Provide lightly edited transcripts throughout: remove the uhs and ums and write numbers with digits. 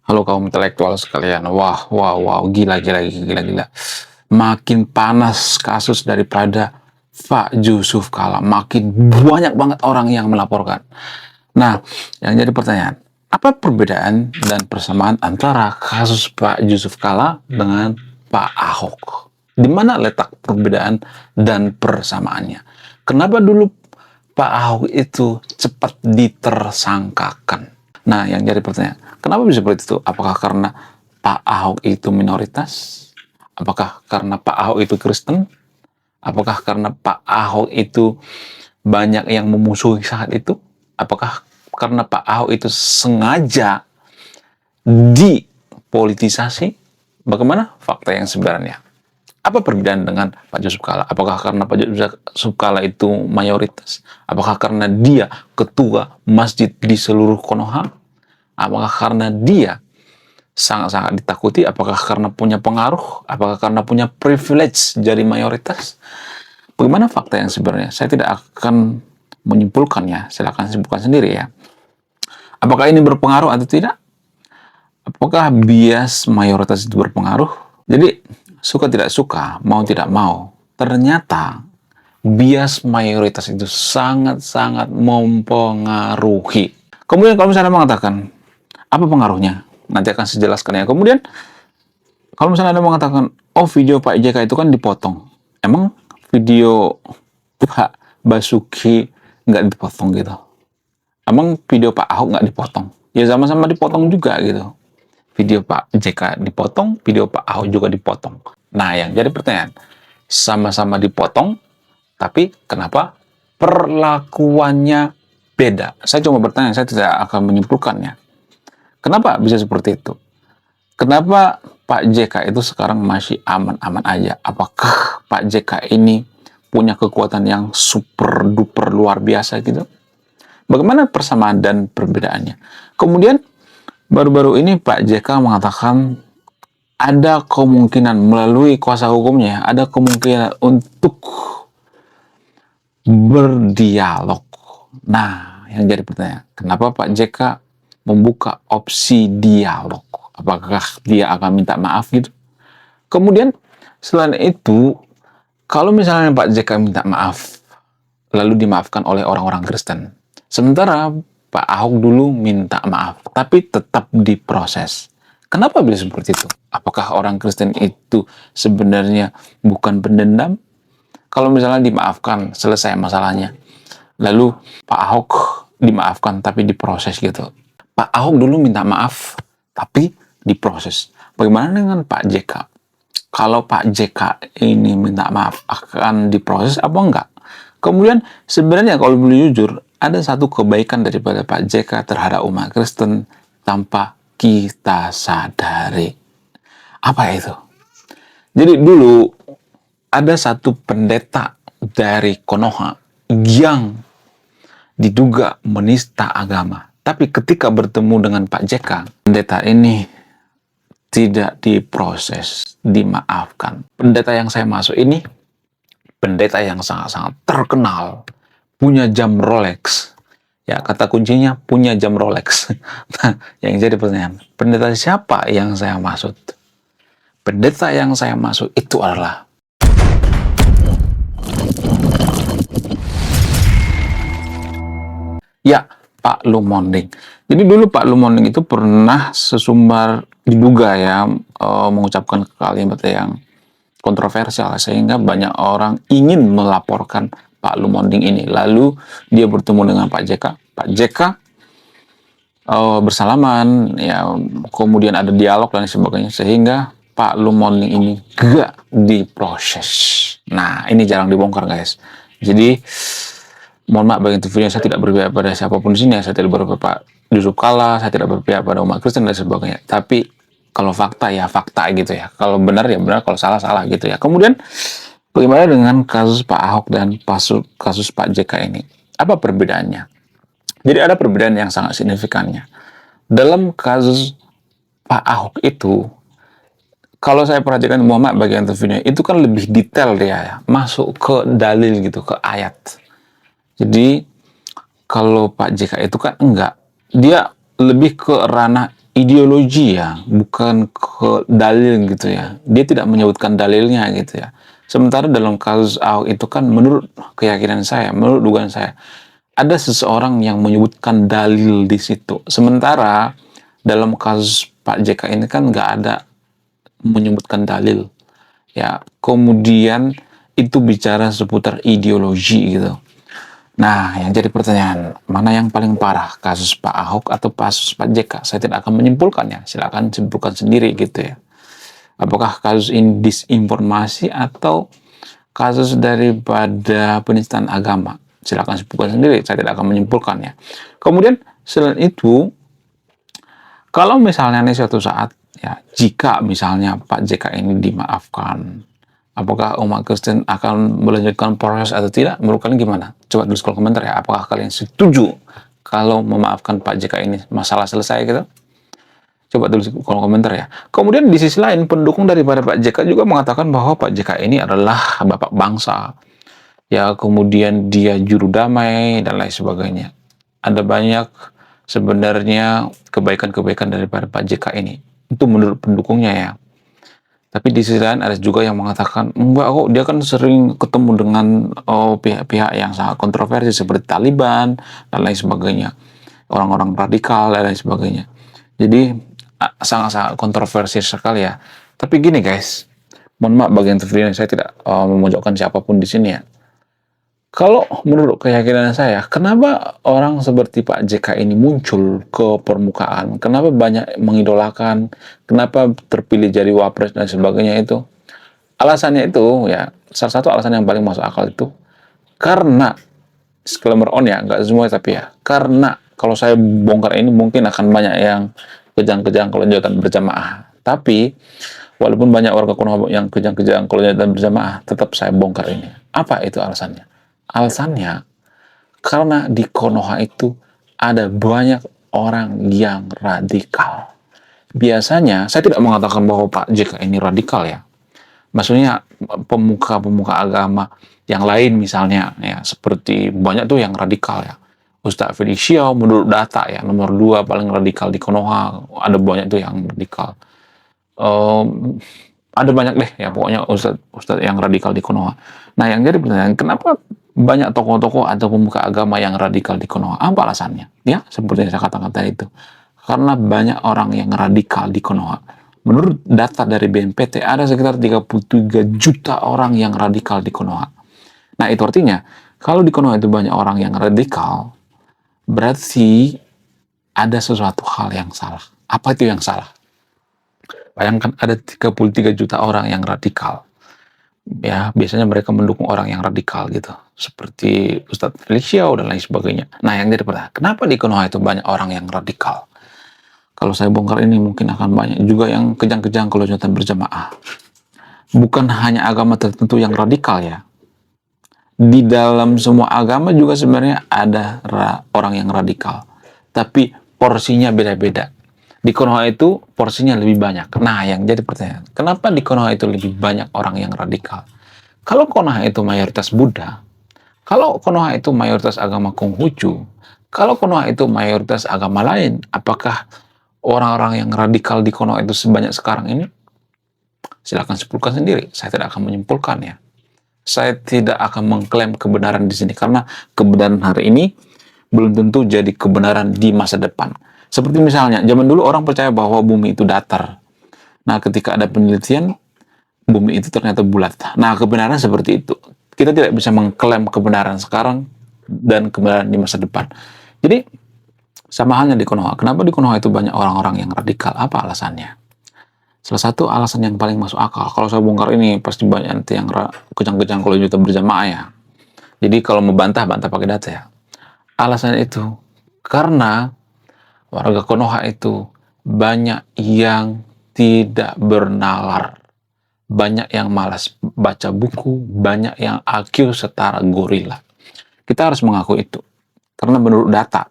Halo kaum intelektual sekalian, wah, wah, wow, gila, gila, gila, gila. Makin panas kasus daripada Pak Yusuf Kala, makin banyak banget orang yang melaporkan. Nah, yang jadi pertanyaan, apa perbedaan dan persamaan antara kasus Pak Yusuf Kala dengan Pak Ahok? Di mana letak perbedaan dan persamaannya? Kenapa dulu Pak Ahok itu cepat ditersangkakan? Nah, yang jadi pertanyaan, kenapa bisa seperti itu? Apakah karena Pak Ahok itu minoritas? Apakah karena Pak Ahok itu Kristen? Apakah karena Pak Ahok itu banyak yang memusuhi saat itu? Apakah karena Pak Ahok itu sengaja dipolitisasi? Bagaimana fakta yang sebenarnya? Apa perbedaan dengan Pak Yusuf Kala? Apakah karena Pak Yusuf Kala itu mayoritas? Apakah karena dia ketua masjid di seluruh Konoha? Apakah karena dia sangat-sangat ditakuti? Apakah karena punya pengaruh? Apakah karena punya privilege jadi mayoritas? Bagaimana fakta yang sebenarnya? Saya tidak akan menyimpulkannya. Silakan simpulkan sendiri ya. Apakah ini berpengaruh atau tidak? Apakah bias mayoritas itu berpengaruh? Jadi, suka tidak suka, mau tidak mau, ternyata bias mayoritas itu sangat-sangat mempengaruhi. Kemudian kalau misalnya mengatakan, apa pengaruhnya? Nanti akan saya jelaskan ya. Kemudian, kalau misalnya Anda mengatakan, oh video Pak JK itu kan dipotong. Emang video Pak Basuki nggak dipotong gitu? Emang video Pak Ahok nggak dipotong? Ya sama-sama dipotong juga gitu. Video Pak JK dipotong, video Pak Ahok juga dipotong. Nah, yang jadi pertanyaan, sama-sama dipotong, tapi kenapa perlakuannya beda? Saya cuma bertanya, saya tidak akan menyimpulkannya. Kenapa bisa seperti itu? Kenapa Pak JK itu sekarang masih aman-aman aja? Apakah Pak JK ini punya kekuatan yang super duper luar biasa gitu? Bagaimana persamaan dan perbedaannya? Kemudian baru-baru ini Pak JK mengatakan ada kemungkinan melalui kuasa hukumnya, ada kemungkinan untuk berdialog. Nah, yang jadi pertanyaan, kenapa Pak JK membuka opsi dialog? Apakah dia akan minta maaf gitu? Kemudian, selain itu, kalau misalnya Pak JK minta maaf, lalu dimaafkan oleh orang-orang Kristen, sementara Pak Ahok dulu minta maaf, tapi tetap diproses. Kenapa bisa seperti itu? Apakah orang Kristen itu sebenarnya bukan pendendam? Kalau misalnya dimaafkan, selesai masalahnya. Lalu Pak Ahok dimaafkan, tapi diproses gitu. Pak Ahok dulu minta maaf, tapi diproses. Bagaimana dengan Pak JK? Kalau Pak JK ini minta maaf, akan diproses apa enggak? Kemudian sebenarnya kalau boleh jujur, ada satu kebaikan daripada Pak JK terhadap umat Kristen tanpa kita sadari. Apa itu? Jadi dulu ada satu pendeta dari Konoha yang diduga menista agama. Tapi ketika bertemu dengan Pak JK, pendeta ini tidak diproses, dimaafkan. Pendeta yang saya masuk ini, pendeta yang sangat-sangat terkenal, punya jam Rolex. Ya, kata kuncinya punya jam Rolex. Nah, yang jadi pertanyaan, pendeta siapa yang saya maksud? Pendeta yang saya maksud itu adalah ya, Pak Lumonding. Jadi dulu Pak Lumonding itu pernah sesumbar diduga ya mengucapkan kalimat yang kontroversial sehingga banyak orang ingin melaporkan Pak Lumonding ini. Lalu dia bertemu dengan Pak JK. Pak JK bersalaman, ya kemudian ada dialog dan sebagainya sehingga Pak Lumonding ini gak diproses. Nah, ini jarang dibongkar guys. Jadi mohon maaf bagi video, saya tidak berpihak pada siapapun di sini. Saya tidak berpihak Pak Yusuf Kala, saya tidak berpihak pada umat Kristen dan sebagainya. Tapi kalau fakta ya fakta gitu ya. Kalau benar ya benar, kalau salah salah gitu ya. Kemudian bagaimana dengan kasus Pak Ahok dan kasus Pak JK ini? Apa perbedaannya? Jadi ada perbedaan yang sangat signifikannya. Dalam kasus Pak Ahok itu, kalau saya perhatikan Muhammad bagian videonya, itu kan lebih detail dia ya. Masuk ke dalil gitu, ke ayat. Jadi kalau Pak JK itu kan enggak. Dia lebih ke ranah ideologi ya, bukan ke dalil gitu ya. Dia tidak menyebutkan dalilnya gitu ya. Sementara dalam kasus Ahok itu kan menurut keyakinan saya, menurut dugaan saya, ada seseorang yang menyebutkan dalil di situ. Sementara dalam kasus Pak JK ini kan nggak ada menyebutkan dalil. Ya, kemudian itu bicara seputar ideologi gitu. Nah, yang jadi pertanyaan, mana yang paling parah, kasus Pak Ahok atau kasus Pak JK? Saya tidak akan menyimpulkannya, silakan simpulkan sendiri gitu ya. Apakah kasus ini disinformasi atau kasus daripada penistaan agama? Silakan simpulkan sendiri, saya tidak akan menyimpulkannya. Kemudian selain itu, kalau misalnya nih suatu saat ya, jika misalnya Pak JK ini dimaafkan, apakah umat Kristen akan melanjutkan proses atau tidak? Menurut kalian gimana? Coba tulis kolom komentar ya. Apakah kalian setuju kalau memaafkan Pak JK ini masalah selesai gitu? Coba tulis kolom komentar ya. Kemudian di sisi lain, pendukung daripada Pak JK juga mengatakan bahwa Pak JK ini adalah bapak bangsa. Ya, kemudian dia juru damai dan lain sebagainya. Ada banyak sebenarnya kebaikan-kebaikan daripada Pak JK ini. Itu menurut pendukungnya ya. Tapi di sisi lain ada juga yang mengatakan, enggak kok, dia kan sering ketemu dengan pihak-pihak yang sangat kontroversi seperti Taliban dan lain sebagainya. Orang-orang radikal dan lain sebagainya. Jadi sangat-sangat kontroversi sekali ya. Tapi gini guys, mohon maaf bagian video ini saya tidak memojokkan siapapun di sini ya. Kalau menurut keyakinan saya, kenapa orang seperti Pak JK ini muncul ke permukaan? Kenapa banyak mengidolakan? Kenapa terpilih jadi wapres dan sebagainya itu? Alasannya itu ya, salah satu alasan yang paling masuk akal itu karena disclaimer on ya, nggak semua tapi ya, karena kalau saya bongkar ini mungkin akan banyak yang kejang-kejang kelanjutan berjamaah. Tapi walaupun banyak warga Konoha yang kejang-kejang kelanjutan berjamaah, tetap saya bongkar ini. Apa itu alasannya? Alasannya karena di Konoha itu ada banyak orang yang radikal. Biasanya saya tidak mengatakan bahwa Pak JK ini radikal ya. Maksudnya pemuka-pemuka agama yang lain misalnya ya, seperti banyak tuh yang radikal ya. Ustadz Feliciao menurut data ya nomor 2 paling radikal di Konoha, ada banyak tuh yang radikal. Ada banyak deh ya pokoknya ustadz yang radikal di Konoha. Nah yang jadi pertanyaan, kenapa banyak tokoh-tokoh atau pemuka agama yang radikal di Konoha? Apa alasannya? Ya seperti yang saya katakan tadi itu, karena banyak orang yang radikal di Konoha. Menurut data dari BNPT ada sekitar 33 juta orang yang radikal di Konoha. Nah itu artinya kalau di Konoha itu banyak orang yang radikal, berarti ada sesuatu hal yang salah. Apa itu yang salah? Bayangkan ada 33 juta orang yang radikal. Ya, biasanya mereka mendukung orang yang radikal gitu. Seperti Ustadz Feliciao dan lain sebagainya. Nah, yang jadi pertanyaan, kenapa di Konoha itu banyak orang yang radikal? Kalau saya bongkar ini mungkin akan banyak juga yang kejang-kejang kelanjutan berjamaah. Bukan hanya agama tertentu yang radikal ya. Di dalam semua agama juga sebenarnya ada orang yang radikal. Tapi porsinya beda-beda. Di Konoha itu porsinya lebih banyak. Nah, yang jadi pertanyaan, kenapa di Konoha itu lebih banyak orang yang radikal? Kalau Konoha itu mayoritas Buddha, kalau Konoha itu mayoritas agama Konghucu, kalau Konoha itu mayoritas agama lain, apakah orang-orang yang radikal di Konoha itu sebanyak sekarang ini? Silakan simpulkan sendiri. Saya tidak akan menyimpulkannya. Saya tidak akan mengklaim kebenaran di sini karena kebenaran hari ini belum tentu jadi kebenaran di masa depan. Seperti misalnya, zaman dulu orang percaya bahwa bumi itu datar. Nah, ketika ada penelitian, bumi itu ternyata bulat. Nah, kebenaran seperti itu. Kita tidak bisa mengklaim kebenaran sekarang dan kebenaran di masa depan. Jadi, sama halnya di Konoha. Kenapa di Konoha itu banyak orang-orang yang radikal? Apa alasannya? Salah satu alasan yang paling masuk akal. Kalau saya bongkar ini, pasti banyak nanti yang kejang-kejang kalau juga berjamaah ya. Jadi, kalau membantah, bantah pakai data ya. Alasannya itu, karena warga Konoha itu banyak yang tidak bernalar, banyak yang malas baca buku, banyak yang IQ setara gorila. Kita harus mengaku itu, karena menurut data,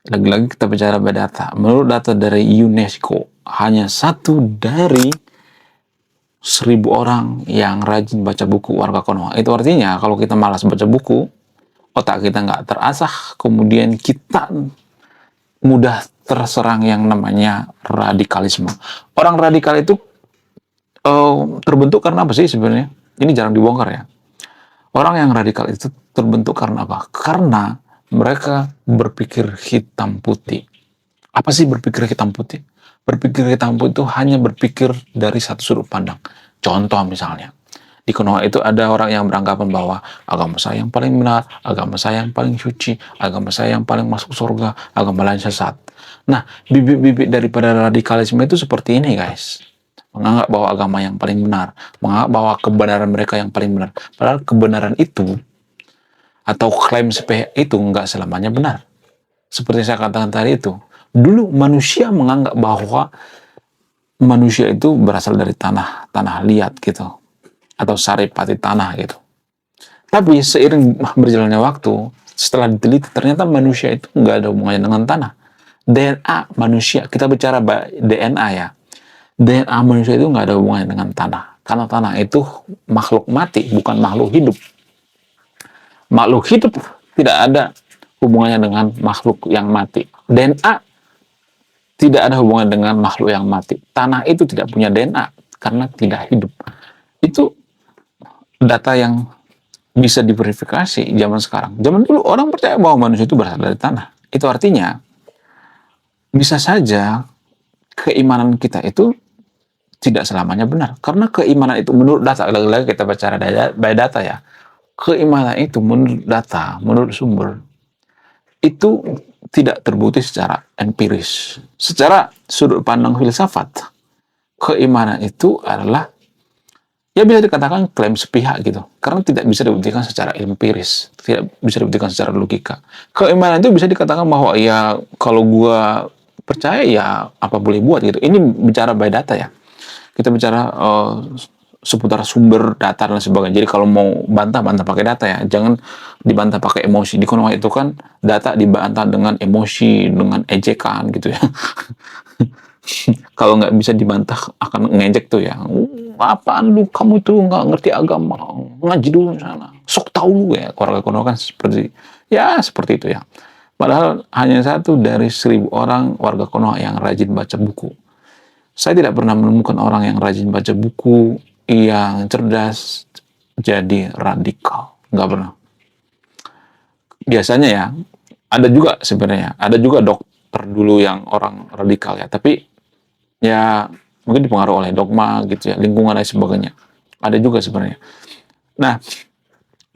lagi-lagi kita bicara data, menurut data dari UNESCO, hanya 1 dari 1000 orang yang rajin baca buku warga Konoha. Itu artinya kalau kita malas baca buku, otak kita nggak terasah, kemudian kita mudah terserang yang namanya radikalisme. Orang radikal itu terbentuk karena apa sih sebenarnya? Ini jarang dibongkar ya. Orang yang radikal itu terbentuk karena apa? Karena mereka berpikir hitam putih. Apa sih berpikir hitam putih? Berpikir hitam putih itu hanya berpikir dari satu sudut pandang. Contoh misalnya, di Konoha itu ada orang yang beranggapan bahwa agama saya yang paling benar, agama saya yang paling suci, agama saya yang paling masuk surga, agama lain sesat. Nah, bibit-bibit daripada radikalisme itu seperti ini, guys. Menganggap bahwa agama yang paling benar, menganggap bahwa kebenaran mereka yang paling benar. Padahal kebenaran itu, atau klaim sepihak itu nggak selamanya benar. Seperti saya katakan tadi itu, dulu manusia menganggap bahwa manusia itu berasal dari tanah liat gitu, atau saripati tanah gitu. Tapi seiring berjalannya waktu, setelah diteliti ternyata manusia itu nggak ada hubungannya dengan tanah. DNA manusia, kita bicara DNA ya, DNA manusia itu nggak ada hubungannya dengan tanah, karena tanah itu makhluk mati, bukan makhluk hidup. Makhluk hidup tidak ada hubungannya dengan makhluk yang mati. DNA tidak ada hubungan dengan makhluk yang mati. Tanah itu tidak punya DNA karena tidak hidup. Itu data yang bisa diverifikasi zaman sekarang. Zaman dulu orang percaya bahwa manusia itu berasal dari tanah. Itu artinya bisa saja keimanan kita itu tidak selamanya benar. Karena keimanan itu menurut data, lagi-lagi kita bicara by data ya. Keimanan itu menurut data, menurut sumber, itu tidak terbukti secara empiris. Secara sudut pandang filsafat, keimanan itu adalah, ya bisa dikatakan klaim sepihak gitu. Karena tidak bisa dibuktikan secara empiris, tidak bisa dibuktikan secara logika. Keimanan itu bisa dikatakan bahwa ya kalau gua percaya ya apa boleh buat gitu. Ini bicara by data ya. Kita bicara seputar sumber data dan sebagainya. Jadi kalau mau bantah pakai data ya, jangan dibantah pakai emosi. Di Konoha itu kan data dibantah dengan emosi, dengan ejekan gitu ya. Kalau nggak bisa dibantah akan ngejek tuh ya. Apaan lu, kamu tuh nggak ngerti agama, ngaji dulu sana, sok tahu lu ya. Keluarga Konoha kan seperti itu ya. Padahal hanya 1 dari 1000 orang warga Konoha yang rajin baca buku. Saya tidak pernah menemukan orang yang rajin baca buku, yang cerdas, jadi radikal. Nggak pernah. Biasanya ya, ada juga sebenarnya. Ada juga dokter dulu yang orang radikal ya. Tapi ya mungkin dipengaruhi oleh dogma gitu ya, lingkungan dan sebagainya. Ada juga sebenarnya. Nah,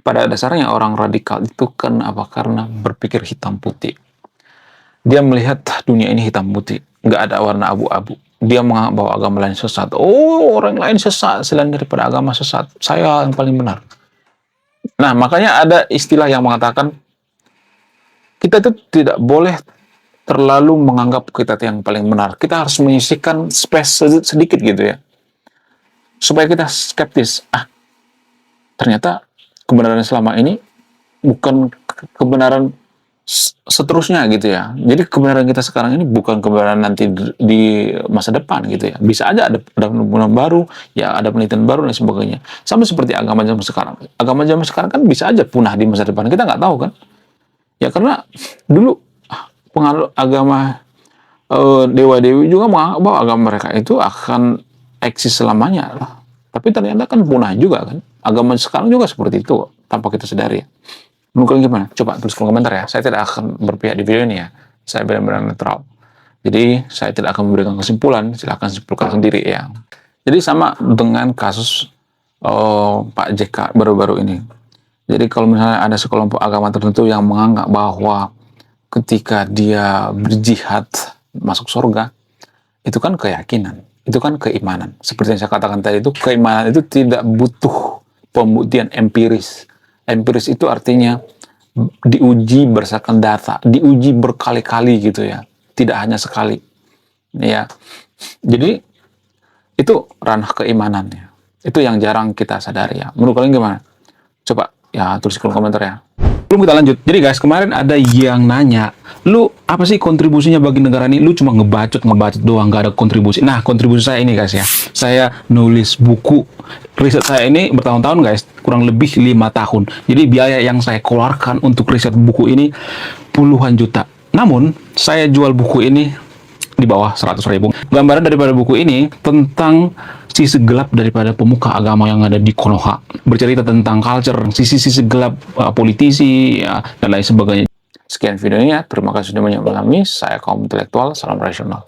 pada dasarnya orang radikal itu kan apa? Karena berpikir hitam putih. Dia melihat dunia ini hitam putih. Nggak ada warna abu-abu. Dia menganggap bahwa agama lain sesat. Oh, orang lain sesat selain daripada agama sesat. Saya yang paling benar. Nah, makanya ada istilah yang mengatakan kita itu tidak boleh terlalu menganggap kita yang paling benar. Kita harus menyisihkan space sedikit gitu ya. Supaya kita skeptis. Ternyata kebenaran selama ini bukan kebenaran seterusnya gitu ya. Jadi kebenaran kita sekarang ini bukan kebenaran nanti di masa depan gitu ya. Bisa aja ada penemuan baru, ya ada penelitian baru dan sebagainya. Sama seperti agama zaman sekarang. Agama zaman sekarang kan bisa aja punah di masa depan. Kita nggak tahu kan. Ya karena dulu pengaruh agama dewa-dewi juga menganggap bahwa agama mereka itu akan eksis selamanya. Tapi ternyata kan punah juga kan. Agama sekarang juga seperti itu tanpa kita sadari. Menurut kalian gimana? Coba tulis kolom komentar ya. Saya tidak akan berpihak di video ini ya. Saya benar-benar netral. Jadi saya tidak akan memberikan kesimpulan. Silahkan simpulkan sendiri ya. Jadi sama dengan kasus Pak JK baru-baru ini. Jadi kalau misalnya ada sekelompok agama tertentu yang menganggap bahwa ketika dia berjihad masuk surga, itu kan keyakinan. Itu kan keimanan. Seperti yang saya katakan tadi itu, keimanan itu tidak butuh pembuktian empiris. Empiris itu artinya diuji berdasarkan data, diuji berkali-kali gitu ya, tidak hanya sekali. Ya, jadi itu ranah keimanan ya. Itu yang jarang kita sadari ya. Menurut kalian gimana? Coba ya tulis di kolom komentar ya. Belum kita lanjut. Jadi guys, kemarin ada yang nanya, lu apa sih kontribusinya bagi negara ini? Lu cuma ngebacot doang, gak ada kontribusi. Nah, kontribusi saya ini guys ya. Saya nulis buku. Riset saya ini bertahun-tahun guys, kurang lebih 5 tahun. Jadi biaya yang saya keluarkan untuk riset buku ini puluhan juta. Namun, saya jual buku ini di bawah 100.000. Gambaran daripada buku ini tentang sisi gelap daripada pemuka agama yang ada di Konoha. Bercerita tentang culture, sisi-sisi gelap politisi, ya, dan lain sebagainya. Sekian videonya, terima kasih sudah menonton kami. Saya kaum intelektual, salam rasional.